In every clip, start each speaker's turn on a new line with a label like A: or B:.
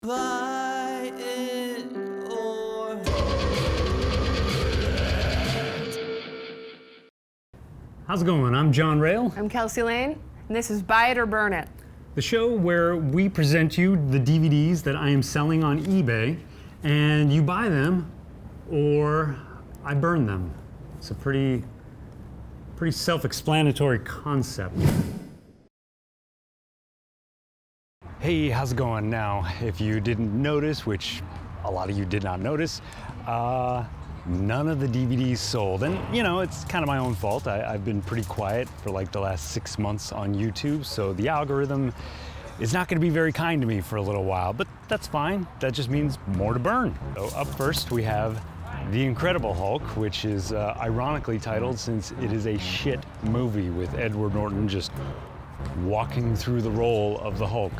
A: Buy it or...
B: How's it going? I'm John Rael.
C: I'm Kelsey Lane, and this is Buy It or Burn It.
B: The show where we present you the DVDs that I am selling on eBay, and you buy them, or I burn them. It's a pretty self-explanatory concept. Hey, how's it going? Now, if you didn't notice, which a lot of you did not notice, none of the DVDs sold. And you know, it's kind of my own fault. I've been pretty quiet for like the last 6 months on YouTube, so the algorithm is not gonna be very kind to me for a little while, but that's fine. That just means more to burn. So up first, we have The Incredible Hulk, which is ironically titled since it is a shit movie with Edward Norton just walking through the role of the Hulk.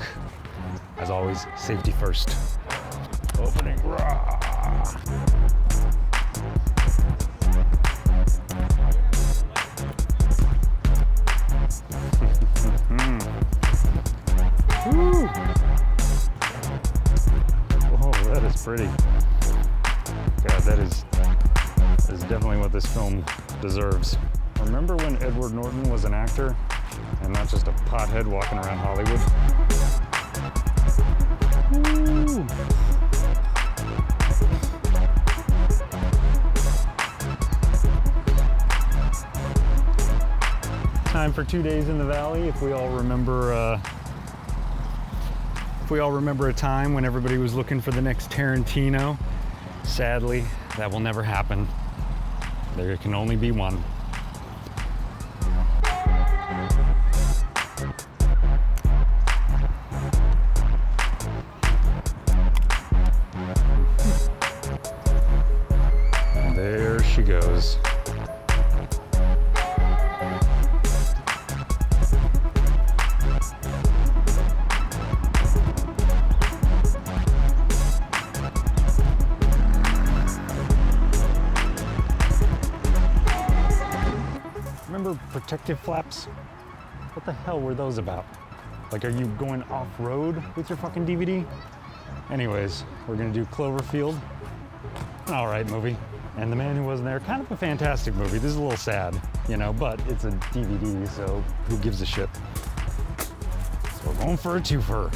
B: As always, safety first. Opening. Woo. Whoa, that is pretty. God, that is definitely what this film deserves. Remember when Edward Norton was an actor and not just a pothead walking around Hollywood? Woo. Time for 2 Days in the Valley. If we all remember a time when everybody was looking for the next Tarantino, sadly, that will never happen. There can only be one. There she goes. Remember protective flaps? What the hell were those about? Like, are you going off-road with your fucking DVD? Anyways, we're gonna do Cloverfield. An all right movie. And The Man Who Wasn't There, kind of a fantastic movie. This is a little sad, you know, but it's a DVD, so who gives a shit? So we're going for a twofer.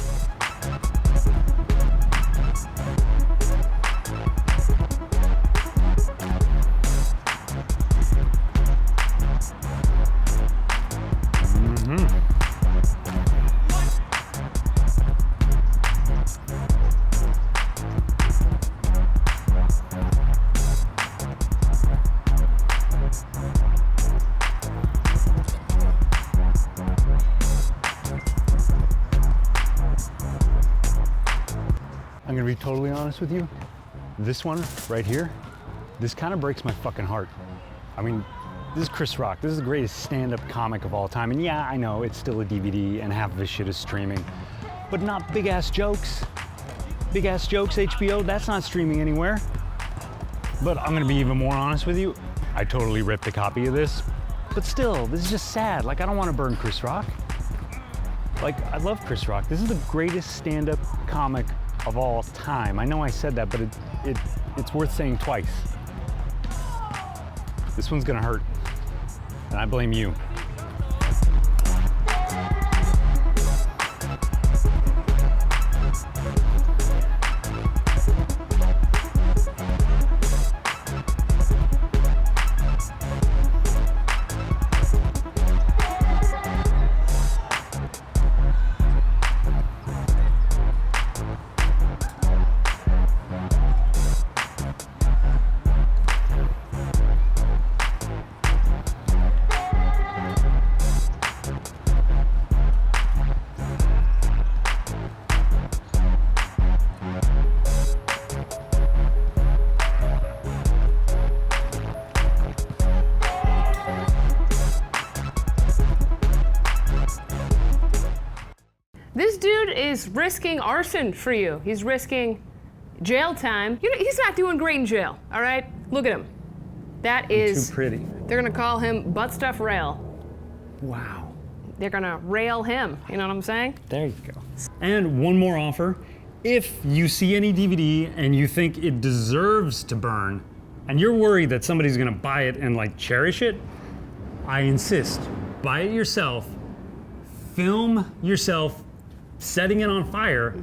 B: I'm gonna be totally honest with you. This one right here, this kind of breaks my fucking heart. I mean, this is Chris Rock. This is the greatest stand-up comic of all time. And yeah, I know it's still a DVD and half of his shit is streaming, but not Big Ass Jokes. Big Ass Jokes, HBO, that's not streaming anywhere. But I'm gonna be even more honest with you. I totally ripped a copy of this, but still, this is just sad. Like, I don't wanna burn Chris Rock. Like, I love Chris Rock. This is the greatest stand-up comic of all time. I know I said that, but it's worth saying twice. This one's gonna hurt, and I blame you.
C: This dude is risking arson for you. He's risking jail time. You know, he's not doing great in jail, all right? Look at him. That is...
B: Too pretty.
C: They're gonna call him Butt Stuff Rael.
B: Wow.
C: They're gonna rail him, you know what I'm saying?
B: There you go. And one more offer. If you see any DVD and you think it deserves to burn, and you're worried that somebody's gonna buy it and like cherish it, I insist, buy it yourself, film yourself setting it on fire,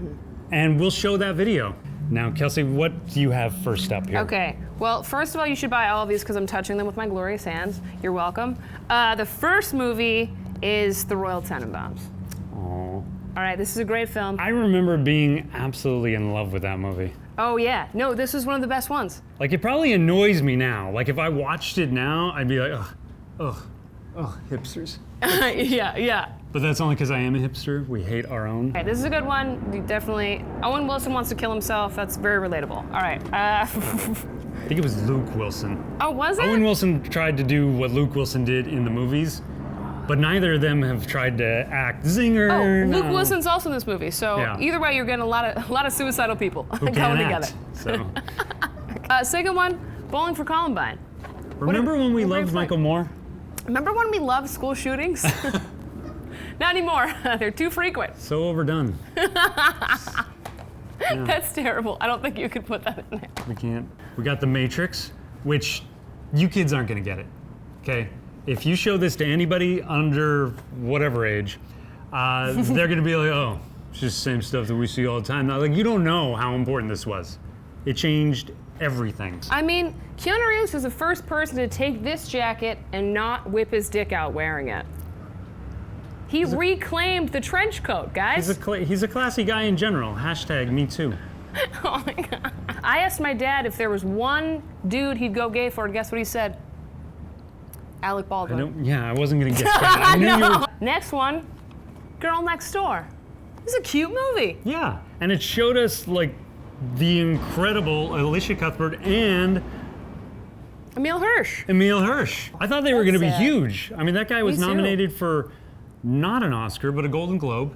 B: and we'll show that video. Now, Kelsey, what do you have first up here?
C: Okay, well, first of all, you should buy all of these because I'm touching them with my glorious hands. You're welcome. The first movie is The Royal Tenenbaums.
B: Oh.
C: All right, this is a great film.
B: I remember being absolutely in love with that movie.
C: Oh yeah, no, this is one of the best ones.
B: Like, it probably annoys me now. Like, if I watched it now, I'd be like, ugh, hipsters.
C: Yeah.
B: But that's only because I am a hipster. We hate our own.
C: Okay, this is a good one. You definitely. Owen Wilson wants to kill himself. That's very relatable. All right.
B: I think it was Luke Wilson.
C: Oh, was it?
B: Owen Wilson tried to do what Luke Wilson did in the movies, but neither of them have tried to act zinger.
C: Oh, Luke
B: no.
C: Wilson's also in this movie. So
B: Yeah.
C: either way, you're getting a lot of suicidal people
B: Who
C: coming
B: can't
C: together.
B: act, so.
C: Second one, Bowling for Columbine.
B: Remember when we
C: what a
B: loved
C: great
B: Michael Moore?
C: Remember when we loved school shootings? Not anymore. They're too frequent.
B: So overdone.
C: That's terrible. I don't think you could put that in there.
B: We can't. We got The Matrix, which you kids aren't gonna get it, okay? If you show this to anybody under whatever age, they're gonna be like, oh, it's just the same stuff that we see all the time. Now, like, you don't know how important this was. It changed everything.
C: I mean, Keanu Reeves was the first person to take this jacket and not whip his dick out wearing it. He reclaimed the trench coat, guys.
B: He's a classy guy in general. Hashtag me too.
C: Oh my God. I asked my dad if there was one dude he'd go gay for, and guess what he said? Alec Baldwin.
B: I wasn't gonna guess that. I knew you were.
C: Next one, Girl Next Door. This is a cute movie.
B: Yeah, and it showed us like the incredible Alicia Cuthbert and
C: Emile Hirsch.
B: I thought they were gonna be
C: That's it.
B: huge. I mean, that guy was
C: Me too.
B: nominated for not an Oscar, but a Golden Globe.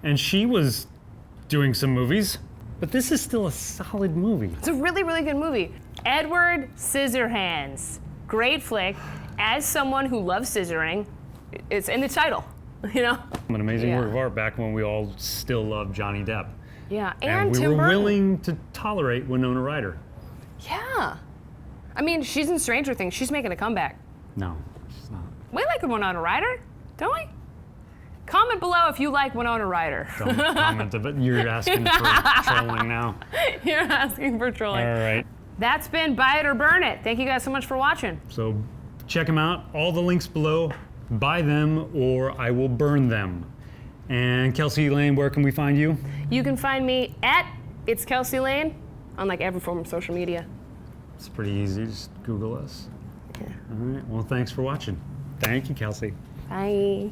B: And she was doing some movies, but this is still a solid movie.
C: It's a really, really good movie. Edward Scissorhands. Great flick. As someone who loves scissoring, it's in the title, you know?
B: An amazing
C: Yeah.
B: work of art back when we all still loved Johnny Depp.
C: Yeah,
B: And we
C: Tim
B: were
C: Burton.
B: willing to tolerate Winona Ryder.
C: Yeah. I mean, she's in Stranger Things. She's making a comeback.
B: No, she's not.
C: We like Winona Ryder, don't we? Comment below if you like Winona Ryder.
B: Don't comment, but you're asking for trolling now.
C: You're asking for trolling.
B: All right.
C: That's been Buy It or Burn It. Thank you guys so much for watching.
B: So check them out. All the links below. Buy them or I will burn them. And Kelsey Lane, where can we find you?
C: You can find me at It's Kelsey Lane on like every form of social media.
B: It's pretty easy. Just Google us.
C: Yeah.
B: All right. Well, thanks for watching. Thank you, Kelsey.
C: Bye.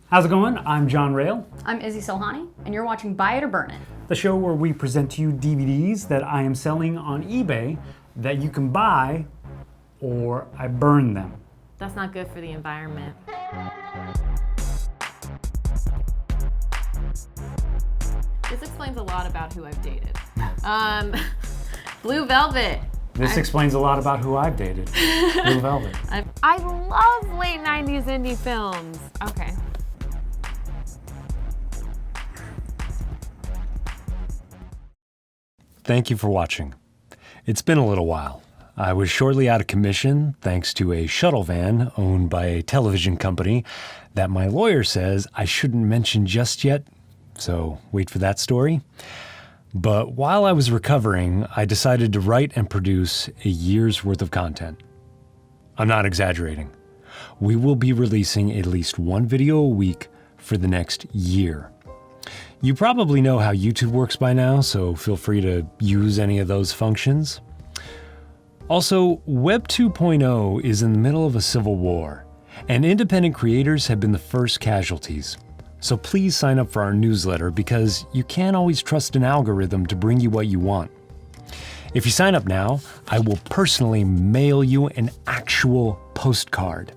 B: How's it going? I'm John Rael,
D: I'm Izzy Solhani, and you're watching Buy It or Burn It.
B: the show where we present to you DVDs that I am selling on eBay that you can buy or I burn them.
D: That's not good for the environment. This explains a lot about who I've dated. Blue Velvet.
B: This explains a lot about who I've dated. Blue Velvet.
D: I love late 90s indie films. Okay.
B: Thank you for watching. It's been a little while. I was shortly out of commission thanks to a shuttle van owned by a television company that my lawyer says I shouldn't mention just yet, so wait for that story. But while I was recovering, I decided to write and produce a year's worth of content. I'm not exaggerating. We will be releasing at least one video a week for the next year. You probably know how YouTube works by now, so feel free to use any of those functions. Also, Web 2.0 is in the middle of a civil war, and independent creators have been the first casualties. So please sign up for our newsletter because you can't always trust an algorithm to bring you what you want. If you sign up now, I will personally mail you an actual postcard.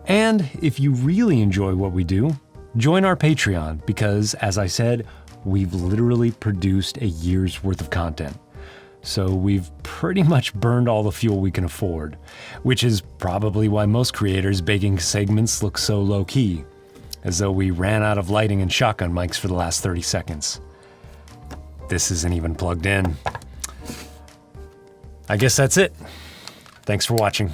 B: And if you really enjoy what we do, join our Patreon because, as I said, we've literally produced a year's worth of content. So we've pretty much burned all the fuel we can afford, which is probably why most creators' baking segments look so low-key. as though we ran out of lighting and shotgun mics for the last 30 seconds. This isn't even plugged in. I guess that's it. Thanks for watching.